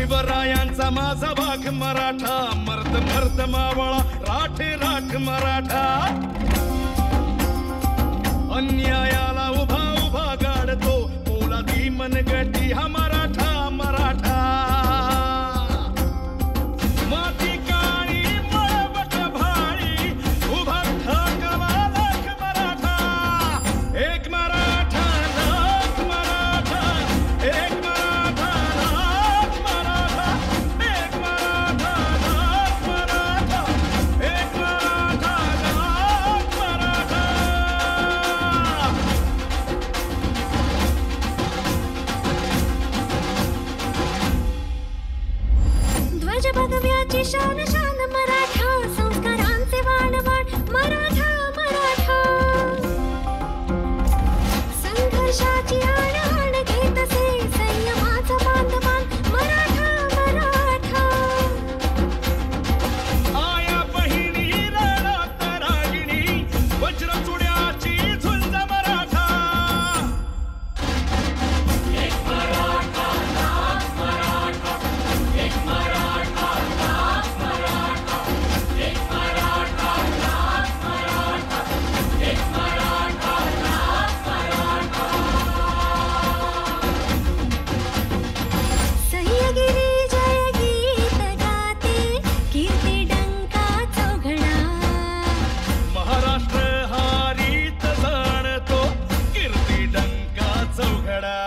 शिवरायांचा माझा भाग मराठा, मर्द मर्द मावळा, राठ राठ मराठा. अन्यायाला उभा उभा गाडतो, पोलादी मनगटी हा मराठा मराठा. माती काळी मळवट भाळी, उभा ठाकवा लाख मराठा. एक मराठा लाख मराठा, एक मराठा लाख मराठा, एक मराठा लाख मराठा, एक मराठा लाख मराठा. ध्वज भगव्याची शान शान मराठा, संस्कारांचे वाण वाण मराठा मराठा. संघर्षाची आण आण घेत असे, संयमाचा बांधवान मराठा मराठा. आया बहिणी रणात रागिणी, वज्रचुड्याची झुंज मराठा. सह्यगिरी जय गीत गाते, कीर्ती डंका चौघडा. महाराष्ट्र हारीत जाणतो, कीर्ती डंका चौघडा.